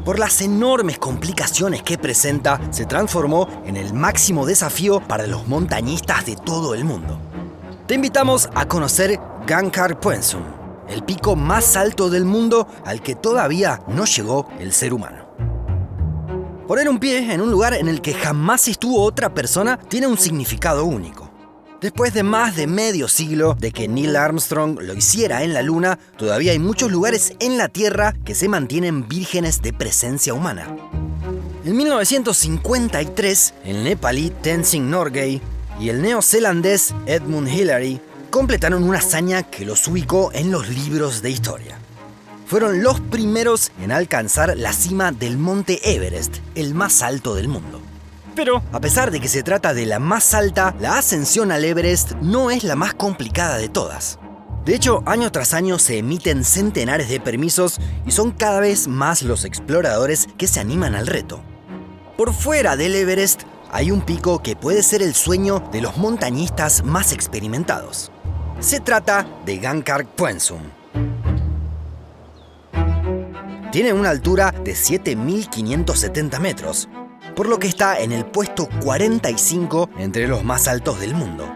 por las enormes complicaciones que presenta, se transformó en el máximo desafío para los montañistas de todo el mundo. Te invitamos a conocer Gangkhar Puensum, el pico más alto del mundo al que todavía no llegó el ser humano. Poner un pie en un lugar en el que jamás estuvo otra persona tiene un significado único. Después de más de medio siglo de que Neil Armstrong lo hiciera en la Luna, todavía hay muchos lugares en la Tierra que se mantienen vírgenes de presencia humana. En 1953, el nepalí Tenzing Norgay y el neozelandés Edmund Hillary completaron una hazaña que los ubicó en los libros de historia. Fueron los primeros en alcanzar la cima del monte Everest, el más alto del mundo. Pero, a pesar de que se trata de la más alta, la ascensión al Everest no es la más complicada de todas. De hecho, año tras año se emiten centenares de permisos y son cada vez más los exploradores que se animan al reto. Por fuera del Everest hay un pico que puede ser el sueño de los montañistas más experimentados. Se trata de Gangkhar Puensum. Tiene una altura de 7.570 metros, por lo que está en el puesto 45 entre los más altos del mundo.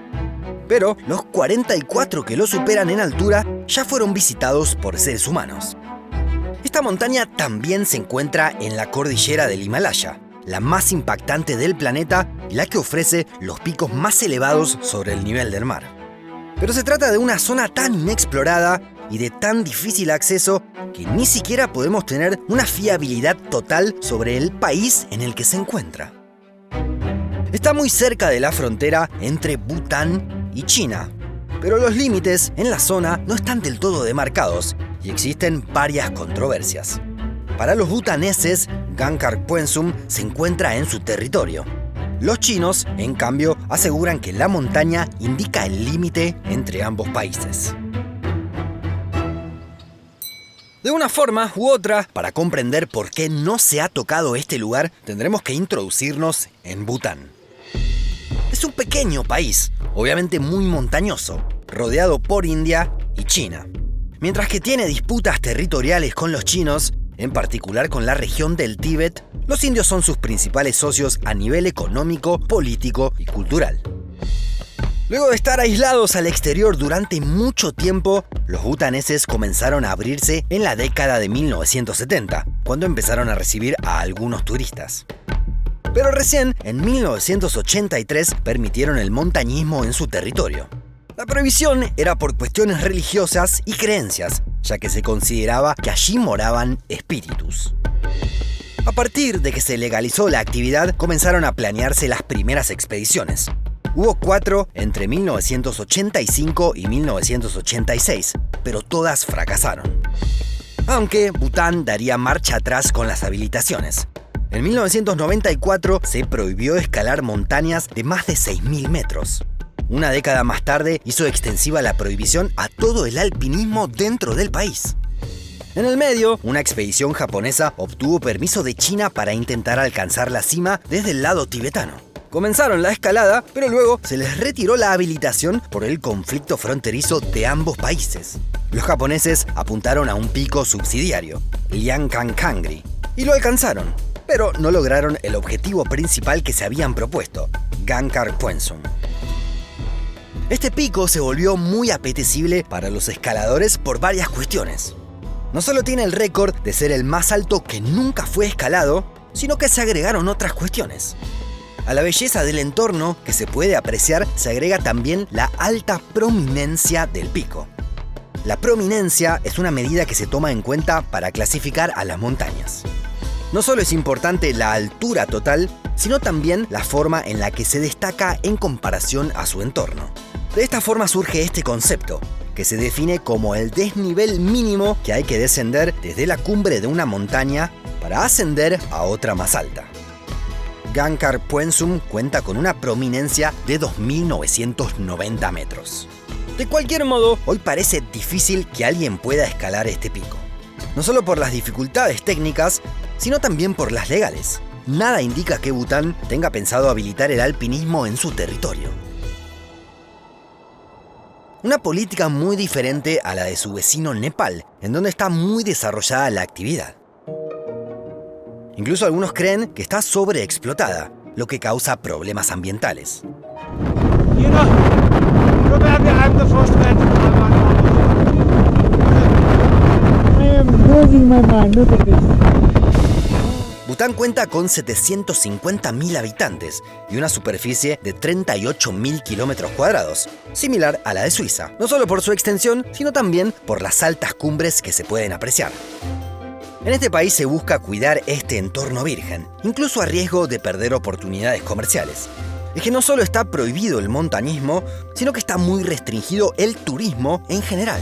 Pero los 44 que lo superan en altura ya fueron visitados por seres humanos. Esta montaña también se encuentra en la cordillera del Himalaya, la más impactante del planeta y la que ofrece los picos más elevados sobre el nivel del mar. Pero se trata de una zona tan inexplorada y de tan difícil acceso que ni siquiera podemos tener una fiabilidad total sobre el país en el que se encuentra. Está muy cerca de la frontera entre Bután y China, pero los límites en la zona no están del todo demarcados y existen varias controversias. Para los butaneses, Gangkhar Puensum se encuentra en su territorio. Los chinos, en cambio, aseguran que la montaña indica el límite entre ambos países. De una forma u otra, para comprender por qué no se ha tocado este lugar, tendremos que introducirnos en Bután. Es un pequeño país, obviamente muy montañoso, rodeado por India y China. Mientras que tiene disputas territoriales con los chinos, en particular con la región del Tíbet, los indios son sus principales socios a nivel económico, político y cultural. Luego de estar aislados al exterior durante mucho tiempo, los butaneses comenzaron a abrirse en la década de 1970, cuando empezaron a recibir a algunos turistas. Pero recién, en 1983, permitieron el montañismo en su territorio. La prohibición era por cuestiones religiosas y creencias, ya que se consideraba que allí moraban espíritus. A partir de que se legalizó la actividad, comenzaron a planearse las primeras expediciones. Hubo 4 entre 1985 y 1986, pero todas fracasaron. Aunque Bután daría marcha atrás con las habilitaciones. En 1994 se prohibió escalar montañas de más de 6.000 metros. Una década más tarde hizo extensiva la prohibición a todo el alpinismo dentro del país. En el medio, una expedición japonesa obtuvo permiso de China para intentar alcanzar la cima desde el lado tibetano. Comenzaron la escalada, pero luego se les retiró la habilitación por el conflicto fronterizo de ambos países. Los japoneses apuntaron a un pico subsidiario, Liangkankangri, y lo alcanzaron, pero no lograron el objetivo principal que se habían propuesto, Gangkhar Puensum. Este pico se volvió muy apetecible para los escaladores por varias cuestiones. No solo tiene el récord de ser el más alto que nunca fue escalado, sino que se agregaron otras cuestiones. A la belleza del entorno que se puede apreciar se agrega también la alta prominencia del pico. La prominencia es una medida que se toma en cuenta para clasificar a las montañas. No solo es importante la altura total, sino también la forma en la que se destaca en comparación a su entorno. De esta forma surge este concepto, que se define como el desnivel mínimo que hay que descender desde la cumbre de una montaña para ascender a otra más alta. Gangkhar Puensum cuenta con una prominencia de 2.990 metros. De cualquier modo, hoy parece difícil que alguien pueda escalar este pico. No solo por las dificultades técnicas, sino también por las legales. Nada indica que Bután tenga pensado habilitar el alpinismo en su territorio. Una política muy diferente a la de su vecino Nepal, en donde está muy desarrollada la actividad. Incluso algunos creen que está sobreexplotada, lo que causa problemas ambientales. Bután cuenta con 750.000 habitantes y una superficie de 38.000 kilómetros cuadrados, similar a la de Suiza, no solo por su extensión, sino también por las altas cumbres que se pueden apreciar. En este país se busca cuidar este entorno virgen, incluso a riesgo de perder oportunidades comerciales. Es que no solo está prohibido el montañismo, sino que está muy restringido el turismo en general.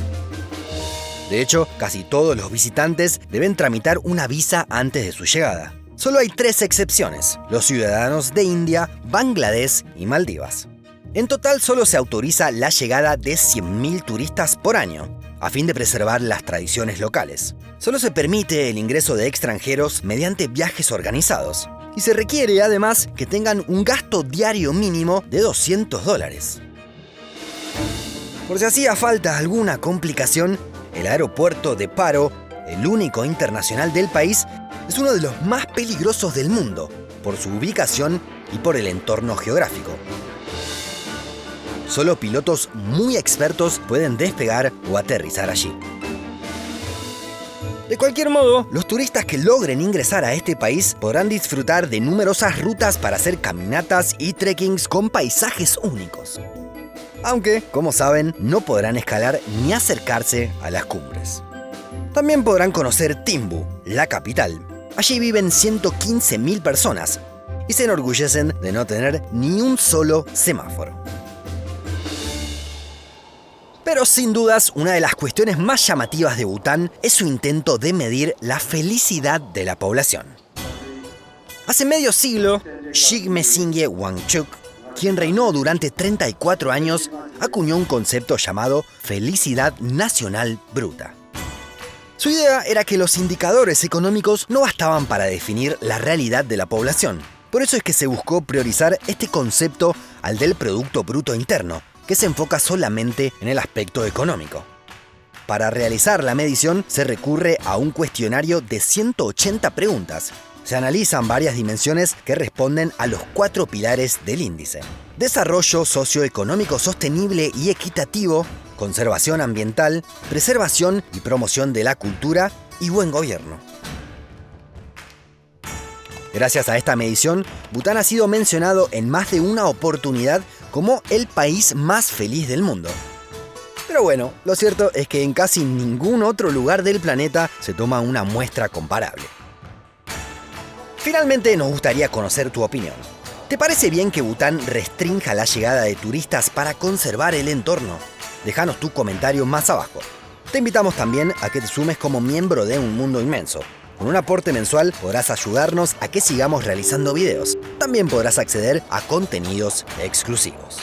De hecho, casi todos los visitantes deben tramitar una visa antes de su llegada. Solo hay 3 excepciones: los ciudadanos de India, Bangladesh y Maldivas. En total solo se autoriza la llegada de 100.000 turistas por año, a fin de preservar las tradiciones locales. Solo se permite el ingreso de extranjeros mediante viajes organizados, y se requiere además que tengan un gasto diario mínimo de $200. Por si hacía falta alguna complicación, el aeropuerto de Paro, el único internacional del país, es uno de los más peligrosos del mundo, por su ubicación y por el entorno geográfico. Solo pilotos muy expertos pueden despegar o aterrizar allí. De cualquier modo, los turistas que logren ingresar a este país podrán disfrutar de numerosas rutas para hacer caminatas y trekkings con paisajes únicos. Aunque, como saben, no podrán escalar ni acercarse a las cumbres. También podrán conocer Thimbu, la capital. Allí viven 115.000 personas y se enorgullecen de no tener ni un solo semáforo. Pero sin dudas, una de las cuestiones más llamativas de Bután es su intento de medir la felicidad de la población. Hace medio siglo, Jigme Singye Wangchuk, quien reinó durante 34 años, acuñó un concepto llamado felicidad nacional bruta. Su idea era que los indicadores económicos no bastaban para definir la realidad de la población. Por eso es que se buscó priorizar este concepto al del Producto Bruto Interno, que se enfoca solamente en el aspecto económico. Para realizar la medición se recurre a un cuestionario de 180 preguntas. Se analizan varias dimensiones que responden a los 4 pilares del índice: desarrollo socioeconómico sostenible y equitativo, conservación ambiental, preservación y promoción de la cultura y buen gobierno. Gracias a esta medición, Bután ha sido mencionado en más de una oportunidad como el país más feliz del mundo. Pero bueno, lo cierto es que en casi ningún otro lugar del planeta se toma una muestra comparable. Finalmente, nos gustaría conocer tu opinión. ¿Te parece bien que Bután restrinja la llegada de turistas para conservar el entorno? Déjanos tu comentario más abajo. Te invitamos también a que te sumes como miembro de Un Mundo Inmenso. Con un aporte mensual podrás ayudarnos a que sigamos realizando videos. También podrás acceder a contenidos exclusivos.